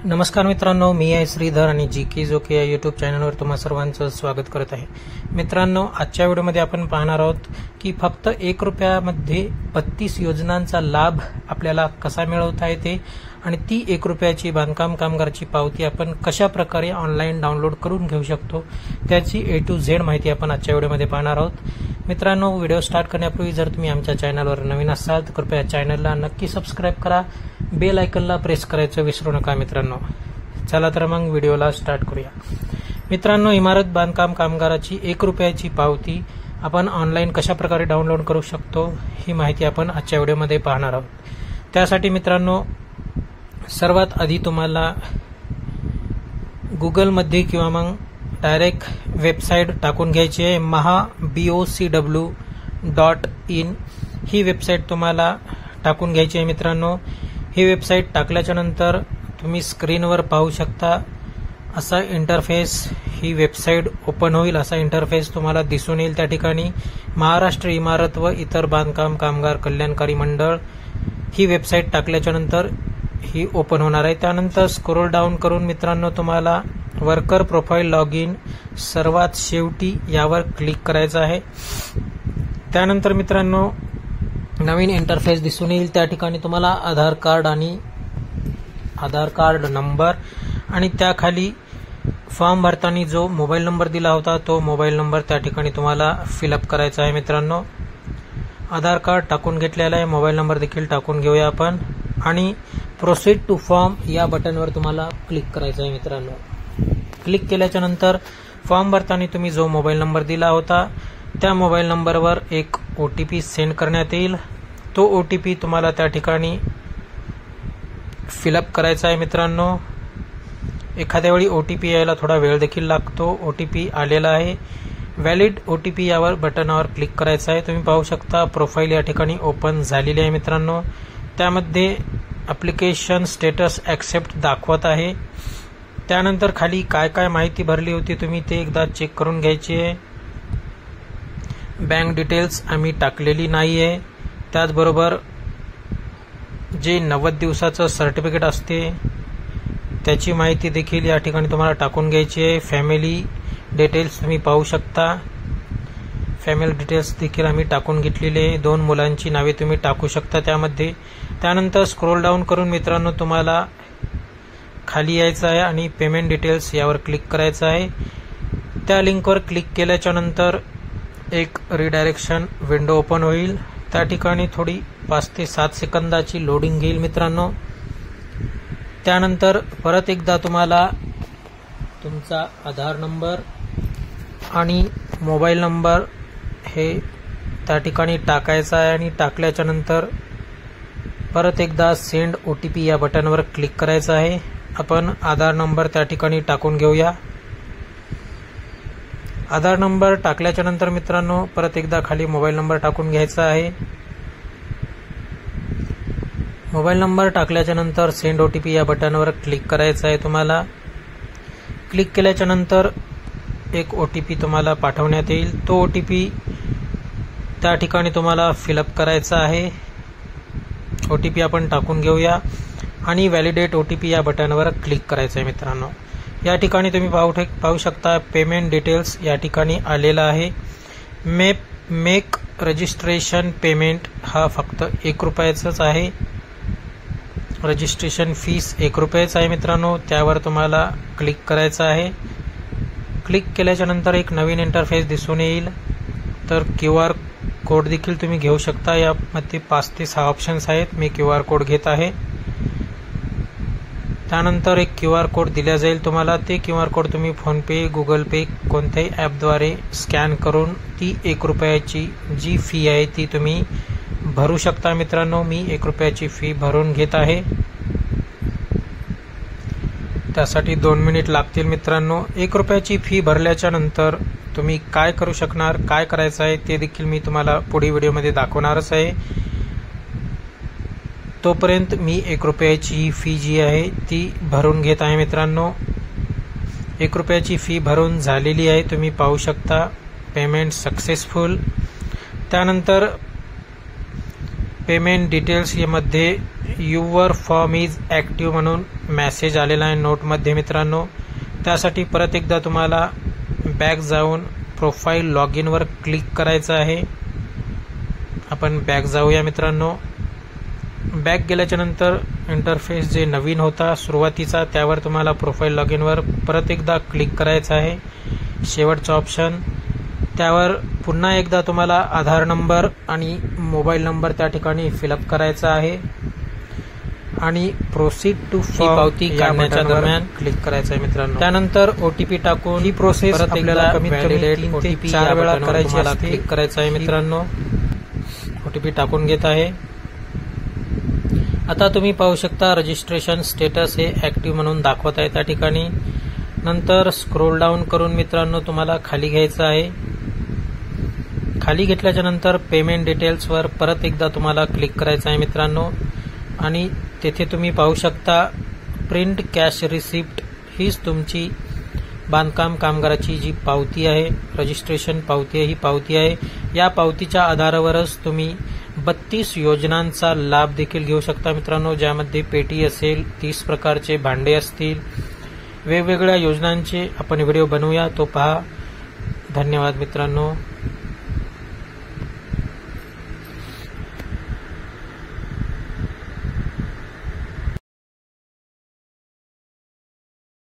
नमस्कार मित्रांनो, मी आहे श्रीधर आणि जीके जोके या यूट्यूब चॅनलवर तुम्हा सर्वांचं स्वागत करत आहे. मित्रांनो, आजच्या व्हिडिओमध्ये आपण पाहणार आहोत की फक्त 1 रुपयामध्ये 32 योजनांचा लाभ आपल्याला कसा मिळवता येते आणि ती 1 रुपयाची बांधकाम कामगारची पावती आपण कशा प्रकारे ऑनलाईन डाउनलोड करून घेऊ शकतो त्याची A to Z माहिती आपण आजच्या व्हिडिओमध्ये पाहणार आहोत. मित्रांनो, व्हिडिओ स्टार्ट करण्यापूर्वी जर तुम्ही आमच्या चॅनलवर नवीन असाल तर कृपया चॅनलला नक्की सबस्क्राईब करा, बेल आयकॉनला प्रेस करायचं विसरू नका. मित्रांनो, चला तर मग व्हिडिओला स्टार्ट करूया. मित्रांनो, इमारत बांधकाम कामगाराची 1 रुपयाची पावती आपण ऑनलाईन कशा प्रकारे डाउनलोड करू शकतो ही माहिती आपण आजच्या व्हिडिओमध्ये पाहणार आहोत. त्यासाठी मित्रांनो, सर्वात आधी तुम्हाला गुगलमध्ये किंवा मग डायरेक्ट वेबसाईट टाकून घ्यायची आहे. mahabocw.in ही वेबसाईट तुम्हाला टाकून घ्यायची आहे. मित्रांनो, ही वेबसाईट टाकल्याच्या नंतर तुम्ही स्क्रीनवर पाहू शकता असा इंटरफेस ही वेबसाईट ओपन होईल. असा इंटरफेस तुम्हाला दिसून येईल. त्या ठिकाणी महाराष्ट्र इमारत व इतर बांधकाम कामगार कल्याणकारी मंडळ ही वेबसाईट टाकल्याच्या नंतर ही ओपन होणार आहे. त्यानंतर स्क्रोल डाऊन करून मित्रांनो तुम्हाला वर्कर प्रोफाईल लॉग इन सर्वात शेवटी यावर क्लिक करायचं आहे. त्यानंतर मित्रांनो नवीन इंटरफेस दिसून येईल. त्या ठिकाणी तुम्हाला आधार कार्ड नंबर आणि त्याखाली फॉर्म भरताना जो मोबाईल नंबर दिला होता तो मोबाईल नंबर त्या ठिकाणी तुम्हाला फिलअप करायचा आहे. मित्रांनो, आधार कार्ड टाकून घेतलेला आहे, मोबाईल नंबर देखील टाकून घेऊया आपण आणि प्रोसीड टू फॉर्म या बटनवर तुम्हाला क्लिक करायचं आहे. मित्रांनो, क्लिक केल्याच्या नंतर फॉर्म भरताना तुम्ही जो मोबाईल नंबर दिला होता त्या मोबाईल नंबरवर एक OTP सेंड करण्यात येईल. तो OTP तुम्हाला त्या ठिकाणी फिलअप करायचा आहे. मित्रांनो, एखाद्या वेळी OTP यायला थोडा वेळ देखील लागतो. OTP आलेला आहे. व्हॅलिड OTP यावर बटनावर क्लिक करायचा आहे. तुम्ही पाहू शकता प्रोफाईल या ठिकाणी ओपन झालेली आहे. मित्रांनो, त्यामध्ये ॲप्लिकेशन स्टेटस ॲक्सेप्ट दाखवत आहे. त्यानंतर खाली काय काय माहिती भरली होती तुम्ही ते एकदा चेक करून घ्यायची आहे. बँक डिटेल्स आम्ही टाकलेली नाही आहे. त्याचबरोबर जे 90 दिवसाचं सर्टिफिकेट असते त्याची माहिती देखील या ठिकाणी तुम्हाला टाकून घ्यायची आहे. फॅमिली डिटेल्स तुम्ही पाहू शकता. फॅमिली डिटेल्स देखील आम्ही टाकून घेतलेले आहे. 2 मुलांची नावे तुम्ही टाकू शकता त्यामध्ये. त्यानंतर स्क्रोल डाऊन करून मित्रांनो तुम्हाला खाली यायचं आहे आणि पेमेंट डिटेल्स यावर क्लिक करायचं आहे. त्या लिंकवर क्लिक केल्याच्या नंतर एक रिडायरेक्शन विंडो ओपन होईल. त्या ठिकाणी थोडी 5 ते 7 सेकंदाची लोडिंग घेईल. मित्रांनो, त्यानंतर परत एकदा तुम्हाला तुमचा आधार नंबर आणि मोबाईल नंबर हे त्या ठिकाणी टाकायचा आहे आणि टाकल्याच्या नंतर परत एकदा सेंड OTP या बटनवर क्लिक करायचं आहे. आपण आधार नंबर त्या ठिकाणी टाकून घेऊया. आधार नंबर टाकल्याच्या नंतर मित्रांनो परत एकदा खाली मोबाईल नंबर टाकून घ्यायचा आहे. मोबाईल नंबर टाकल्याच्या नंतर सेंड OTP या बटनवर क्लिक करायचं आहे. तुम्हाला क्लिक केल्याच्या नंतर एक OTP तुम्हाला पाठवण्यात येईल. तो OTP त्या ठिकाणी तुम्हाला फिलअप करायचा आहे. OTP आपण टाकून घेऊया आणि व्हॅलिडेट OTP या बटनवर क्लिक करायचं आहे. मित्रांनो, या ठिकाणी तुम्ही पाहू शकता पेमेंट डिटेल्स या ठिकाणी आलेला आहे. मेक रजिस्ट्रेशन पेमेंट हा फक्त 1 रुपयाचाच आहे. रजिस्ट्रेशन फीस 1 रुपयाच आहे. मित्रांनो, त्यावर तुम्हाला क्लिक करायचं आहे. क्लिक केल्याच्या नंतर एक नवीन इंटरफेस दिसून येईल. तर QR कोड देखील तुम्ही घेऊ शकता. यामध्ये 5 ते 6 ऑप्शन्स आहेत. मी QR कोड घेत आहे. त्यानंतर एक QR कोड दिला जाईल तुम्हाला. ते QR कोड तुम्ही फोनपे, गुगल पे कोणत्याही ॲपद्वारे स्कॅन करून ती 1 रुपयाची जी फी आहे ती तुम्ही भरू शकता. मित्रांनो, मी 1 रुपयाची फी भरून घेत आहे. त्यासाठी 2 मिनिट लागतील. मित्रांनो, 1 रुपयाची फी भरल्याच्या नंतर तुम्ही काय करू शकणार, काय करायचं आहे ते देखील मी तुम्हाला पुढील व्हिडिओमध्ये दाखवणारच आहे. तोपर्यंत मी 1 रुपयाची फी जी आहे ती भरून घेत आहे. मित्रांनो, 1 रुपयाची फी भरून झालेली आहे. तुम्ही पाहू शकता पेमेंट सक्सेसफुल. त्यानंतर पेमेंट डिटेल्स यामध्ये युअर फॉर्म इज ॲक्टिव्ह म्हणून मेसेज आलेला आहे नोटमध्ये मित्रांनो. त्यासाठी परत एकदा तुम्हाला बॅक जाऊन प्रोफाईल लॉग इनवर क्लिक करायचं आहे. आपण बॅक जाऊया मित्रांनो. बॅक गेल्याच्या नंतर इंटरफेस जे नवीन होता सुरुवातीचा त्यावर तुम्हाला प्रोफाईल लॉग इनवर परत एकदा क्लिक करायचं आहे. शेवटचा ऑप्शन त्यावर पुन्हा एकदा तुम्हाला आधार नंबर आणि मोबाईल नंबर त्या ठिकाणी फिलअप करायचा आहे आणि प्रोसीड टू पावती काढण्याच्या दरम्यान क्लिक करायचं आहे मित्रांनो. त्यानंतर ओटीपी टाकून ही प्रोसेस परत एकदा कमीत कमी 3 ते 4 वेळा करायची असते. क्लिक करायचं आहे मित्रांनो. ओटीपी टाकून घेत आहे. आता तुम्ही पाहू शकता रजिस्ट्रेशन स्टेटस हे ॲक्टिव्ह म्हणून दाखवत आहे त्या ठिकाणी. नंतर स्क्रोल डाऊन करून मित्रांनो तुम्हाला खाली घ्यायचं आहे. खाली घेतल्याच्या नंतर पेमेंट डिटेल्सवर परत एकदा तुम्हाला क्लिक करायचं आहे मित्रांनो आणि तेथे तुम्ही पाहू शकता प्रिंट कॅश रिसिप्ट हीच तुमची बांधकाम कामगाराची जी पावती आहे, रजिस्ट्रेशन पावती आहे, ही पावती आहे. या पावतीच्या आधारावरच तुम्ही 32 योजनांचा लाभ देखील घेऊ शकता मित्रांनो, ज्यामध्ये पेटी असेल, 30 प्रकारचे भांडे असतील, वेगवेगळ्या योजनांचे आपण व्हिडिओ बनवूया, तो पहा. धन्यवाद मित्रांनो.